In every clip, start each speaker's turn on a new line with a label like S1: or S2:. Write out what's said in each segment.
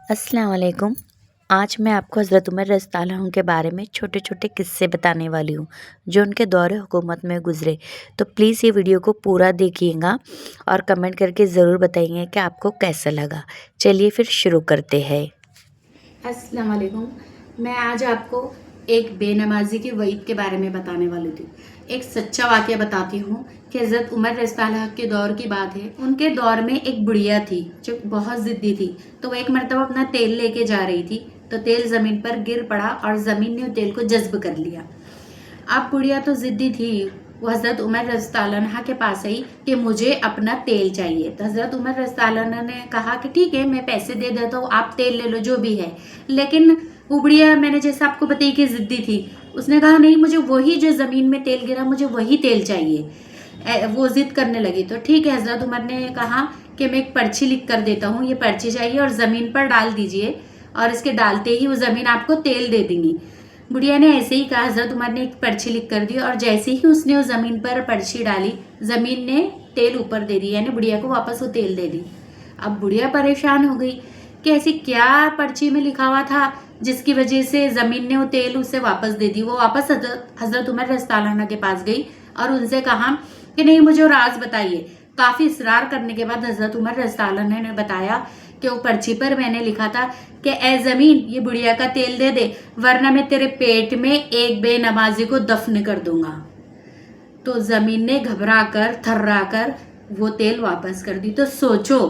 S1: السلام علیکم۔ آج میں آپ کو حضرت عمر رضی اللہ عنہ کے بارے میں چھوٹے چھوٹے قصے بتانے والی ہوں جو ان کے دور حکومت میں گزرے۔ تو پلیز یہ ویڈیو کو پورا دیکھیے گا اور کمنٹ کر کے ضرور بتائیے کہ آپ کو کیسا لگا۔ چلیے پھر شروع کرتے ہیں۔
S2: السلام علیکم۔ میں آج آپ کو ایک بے نمازی کی وعید کے بارے میں بتانے والی تھی۔ ایک سچا واقعہ بتاتی ہوں کہ حضرت عمر رضی اللہ عنہ کے دور کی بات ہے۔ ان کے دور میں ایک بڑھیا تھی جو بہت ضدی تھی، تو وہ ایک مرتبہ اپنا تیل لے کے جا رہی تھی تو تیل زمین پر گر پڑا اور زمین نے تیل کو جذب کر لیا۔ اب بڑھیا تو ضدی تھی، وہ حضرت عمر رضی اللہ عنہ کے پاس آئی کہ مجھے اپنا تیل چاہیے۔ تو حضرت عمر رضی اللہ عنہ نے کہا کہ ٹھیک ہے، میں پیسے دے دیتا ہوں، آپ تیل لے لو جو بھی ہے۔ لیکن وہ بڑھیا، میں نے جیسے آپ کو بتائی کہ ضدی تھی، اس نے کہا نہیں، مجھے وہی جو زمین میں تیل گرا مجھے وہی تیل چاہیے۔ وہ ضد کرنے لگی تو ٹھیک ہے، حضرت عمر نے کہا کہ میں ایک پرچی لکھ کر دیتا ہوں، یہ پرچی چاہیے اور زمین پر ڈال دیجئے، اور اس کے ڈالتے ہی وہ زمین آپ کو تیل دے دیں گی۔ بڑھیا نے ایسے ہی کہا، حضرت عمر نے ایک پرچی لکھ کر دی اور جیسے ہی اس نے وہ زمین پر پرچی ڈالی، زمین نے تیل اوپر دے دی، یعنی بڑھیا کو واپس وہ تیل دے دی۔ اب بڑھیا پریشان ہو گئی کہ ایسی کیا پرچی میں لکھا ہوا تھا جس کی وجہ سے زمین نے وہ تیل اسے واپس دے دی۔ وہ واپس حضرت عمر رضی اللہ عنہ کے پاس گئی اور ان سے کہا کہ نہیں، مجھے وہ راز بتائیے۔ کافی اصرار کرنے کے بعد حضرت عمر رضی اللہ عنہ نے بتایا کہ وہ پرچی پر میں نے لکھا تھا کہ اے زمین، یہ بڑھیا کا تیل دے دے ورنہ میں تیرے پیٹ میں ایک بے نمازی کو دفن کر دوں گا۔ تو زمین نے گھبرا کر تھرا کر وہ تیل واپس کر دی۔ تو سوچو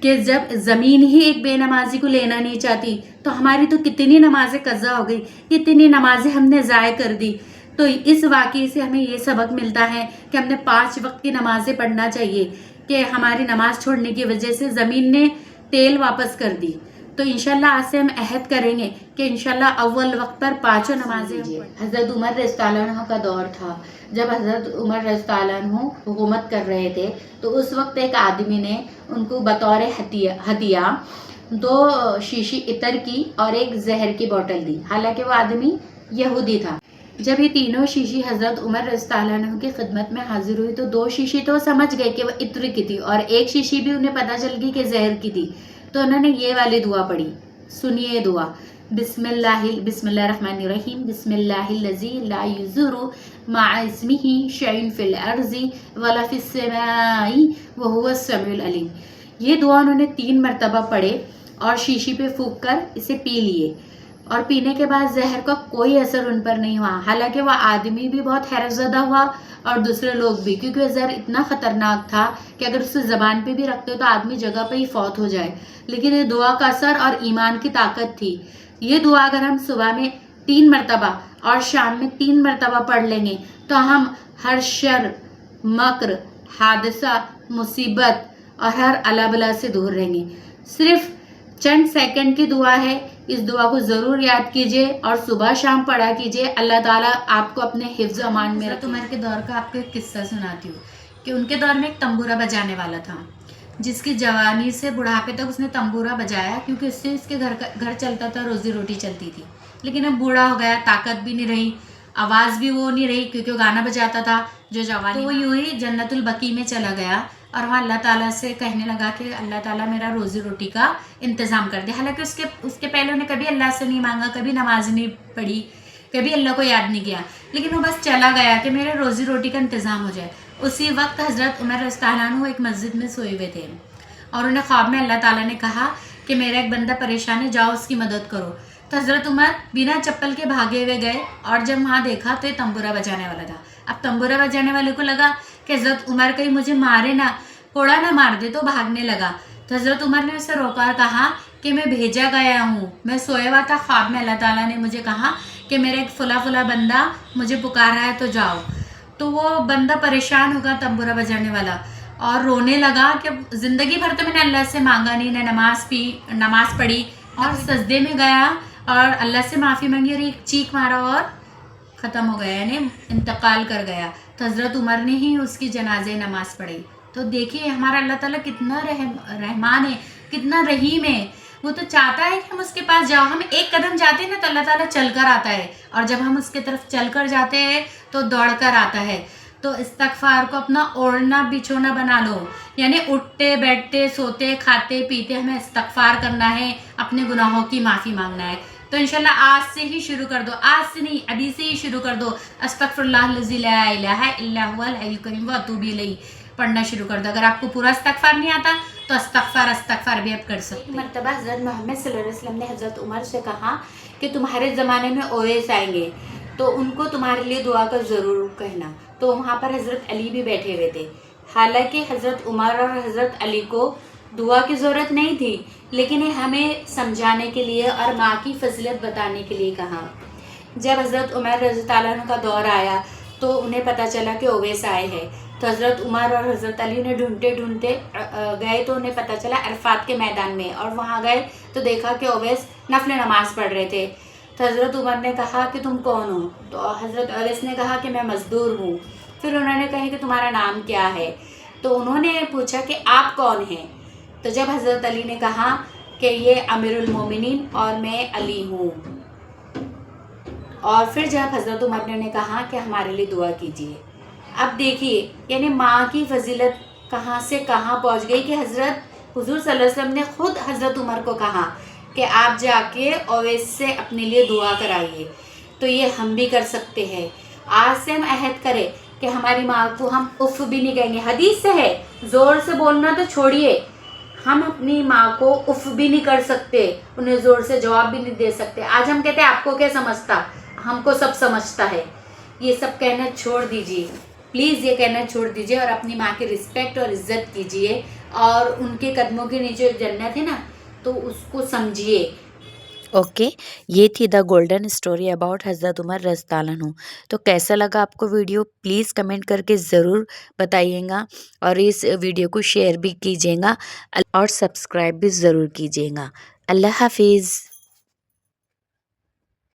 S2: کہ جب زمین ہی ایک بے نمازی کو لینا نہیں چاہتی تو ہماری تو کتنی نمازیں قضا ہو گئی، کتنی نمازیں ہم نے ضائع کر دی۔ تو اس واقعے سے ہمیں یہ سبق ملتا ہے کہ ہم نے 5 وقت کی نمازیں پڑھنا چاہیے کہ ہماری نماز چھوڑنے کی وجہ سے زمین نے تیل واپس کر دی۔ تو انشاءاللہ آج سے ہم عہد کریں گے کہ انشاءاللہ اول وقت پر 5 نمازیں حضرت عمر رضی اللہ عنہ کا دور تھا۔ جب حضرت عمر رضی اللہ عنہ حکومت کر رہے تھے تو اس وقت ایک آدمی نے ان کو بطور ہدیہ 2 شیشی عطر کی اور ایک زہر کی بوتل دی، حالانکہ وہ آدمی یہودی تھا۔ جب یہ تینوں شیشی حضرت عمر رضی اللہ عنہ کی خدمت میں حاضر ہوئی تو 2 شیشی تو سمجھ گئے کہ وہ عطر کی تھی اور ایک شیشی بھی انہیں پتہ چل گئی کہ زہر کی تھی۔ تو انہوں نے یہ والی دعا پڑھی، سنیے دعا۔ بسم اللہ الرحمن الرحیم، بسم اللہ الذی لا یضر مع اسمہ شیء فی الارض ولا فی السماء وہو السمیع العلیم۔ یہ دعا انہوں نے 3 مرتبہ پڑھے اور شیشی پہ پھونک کر اسے پی لیے، اور پینے کے بعد زہر کا کوئی اثر ان پر نہیں ہوا۔ حالانکہ وہ آدمی بھی بہت حیرت زدہ ہوا اور دوسرے لوگ بھی، کیونکہ وہ زہر اتنا خطرناک تھا کہ اگر اسے زبان پہ بھی رکھتے تو آدمی جگہ پہ ہی فوت ہو جائے، لیکن یہ دعا کا اثر اور ایمان کی طاقت تھی۔ یہ دعا اگر ہم صبح میں 3 مرتبہ اور شام میں 3 مرتبہ پڑھ لیں گے تو ہم ہر شر، مکر، حادثہ، مصیبت اور ہر الا بلا سے دور رہیں گے۔ صرف چند سیکنڈ کی دعا ہے، اس دعا کو ضرور یاد کیجئے اور صبح شام پڑھا کیجئے۔ اللہ تعالیٰ آپ کو اپنے حفظ و امان میں رکھے۔ عمر کے دور کا آپ کو ایک قصہ سناتی ہوں کہ ان کے دور میں ایک تنبورہ بجانے والا تھا جس کی جوانی سے بڑھاپے تک اس نے تنبورہ بجایا، کیونکہ اس سے اس کے گھر چلتا تھا، روزی روٹی چلتی تھی۔ لیکن اب بوڑھا ہو گیا، طاقت بھی نہیں رہی، آواز بھی وہ نہیں رہی، کیونکہ وہ گانا بجاتا تھا جو جوانی، تو وہ یوں ہی جنت البقیع میں چلا گیا اور وہاں اللہ تعالیٰ سے کہنے لگا کہ اللہ تعالیٰ میرا روزی روٹی کا انتظام کر دے۔ حالانکہ اس کے پہلے انہیں کبھی اللہ سے نہیں مانگا، کبھی نماز نہیں پڑھی، کبھی اللہ کو یاد نہیں کیا، لیکن وہ بس چلا گیا کہ میرے روزی روٹی کا انتظام ہو جائے۔ اسی وقت حضرت عمر رضی اللہ عنہ ایک مسجد میں سوئے ہوئے تھے اور انہیں خواب میں اللہ تعالیٰ نے کہا کہ میرا ایک بندہ پریشان ہے، جاؤ اس کی مدد کرو۔ تو حضرت عمر بنا چپل کے بھاگے ہوئے گئے اور جب وہاں دیکھا تو یہ تنبورہ بجانے والا تھا۔ اب تنبورہ بجانے والے کو لگا کہ حضرت عمر کہیں مجھے مارے نہ، کوڑا نہ مار دے، تو بھاگنے لگا۔ تو حضرت عمر نے اسے روکا اور کہا کہ میں بھیجا گیا ہوں، میں سویا ہوا تھا، خواب میں اللہ تعالیٰ نے مجھے کہا کہ میرا ایک فلاں بندہ مجھے پکار رہا ہے تو جاؤ۔ تو وہ بندہ پریشان ہوگا تنبورہ بجانے والا اور رونے لگا کہ زندگی بھر تو میں نے اللہ سے مانگا نہیں، نہ نماز پڑھی، اور سجدے میں گیا اور اللہ سے معافی مانگی اور ایک چیخ مارا اور ختم ہو گیا، یعنی انتقال کر گیا۔ تو حضرت عمر نے ہی اس کی جنازے نماز پڑھی۔ تو دیکھیے ہمارا اللہ تعالیٰ کتنا رحمان ہے، کتنا رحیم ہے۔ وہ تو چاہتا ہے کہ ہم اس کے پاس جاؤ، ہم ایک قدم جاتے ہیں نا تو اللہ تعالیٰ چل کر آتا ہے، اور جب ہم اس کے طرف چل کر جاتے ہیں تو دوڑ کر آتا ہے۔ تو استغفار کو اپنا اوڑھنا بچھونا بنا لو، یعنی اٹھتے بیٹھتے سوتے کھاتے پیتے ہمیں استغفار کرنا ہے، اپنے گناہوں کی معافی مانگنا ہے۔ تو انشاءاللہ آج سے ہی شروع کر دو، آج سے نہیں ابھی سے ہی شروع کر دو، استغفر اللہ الذی لا الہ الا هو الحی القیوم واتوب الیہ پڑھنا شروع کر دو۔ اگر آپ کو پورا استغفار نہیں آتا تو استغفار بھی آپ کر سکتے۔ ایک مرتبہ حضرت محمد صلی اللہ علیہ وسلم نے حضرت عمر سے کہا کہ تمہارے زمانے میں اویس آئیں گے تو ان کو تمہارے لیے دعا کا ضرور کہنا۔ تو وہاں پر حضرت علی بھی بیٹھے ہوئے تھے۔ حالانکہ حضرت عمر اور حضرت علی کو دعا کی ضرورت نہیں تھی، لیکن یہ ہمیں سمجھانے کے لیے اور ماں کی فضیلت بتانے کے لیے کہا۔ جب حضرت عمر رضی اللہ عنہ کا دور آیا تو انہیں پتہ چلا کہ اویس آئے ہیں، تو حضرت عمر اور حضرت علی نے ڈھونڈتے گئے تو انہیں پتہ چلا عرفات کے میدان میں، اور وہاں گئے تو دیکھا کہ اویس نفل نماز پڑھ رہے تھے۔ تو حضرت عمر نے کہا کہ تم کون ہو؟ تو حضرت اویس نے کہا کہ میں مزدور ہوں۔ پھر انہوں نے کہا کہ تمہارا نام کیا ہے؟ تو انہوں نے پوچھا کہ آپ کون ہیں؟ تو جب حضرت علی نے کہا کہ یہ امیر المومنین اور میں علی ہوں، اور پھر جب حضرت عمر نے کہا کہ ہمارے لیے دعا کیجیے۔ اب دیکھیے یعنی ماں کی فضیلت کہاں سے کہاں پہنچ گئی کہ حضرت حضور صلی اللہ علیہ وسلم نے خود حضرت عمر کو کہا کہ آپ جا کے اویس سے اپنے لیے دعا کرائیے۔ تو یہ ہم بھی کر سکتے ہیں۔ آج سے ہم عہد کریں کہ ہماری ماں کو ہم اف بھی نہیں کہیں گے۔ حدیث سے ہے، زور سے بولنا تو چھوڑیے، ہم اپنی ماں کو اف بھی نہیں کر سکتے، انہیں زور سے جواب بھی نہیں دے سکتے۔ آج ہم کہتے ہیں آپ کو کیا سمجھتا، ہم کو سب سمجھتا ہے۔ یہ سب کہنا چھوڑ دیجیے، پلیز یہ کہنا چھوڑ دیجیے، اور اپنی ماں کی رسپیکٹ اور عزت کیجیے، اور ان کے قدموں کے نیچے جنت ہے نا، تو اس کو سمجھیے۔
S1: اوکے، یہ تھی دا گولڈن اسٹوری اباؤٹ حضرت عمر رضی اللہ عنہ۔ تو کیسا لگا آپ کو ویڈیو؟ پلیز کمنٹ کر کے ضرور بتائیے گا، اور اس ویڈیو کو شیئر بھی کیجیے گا اور سبسکرائب بھی ضرور کیجیے گا۔ اللہ حافظ۔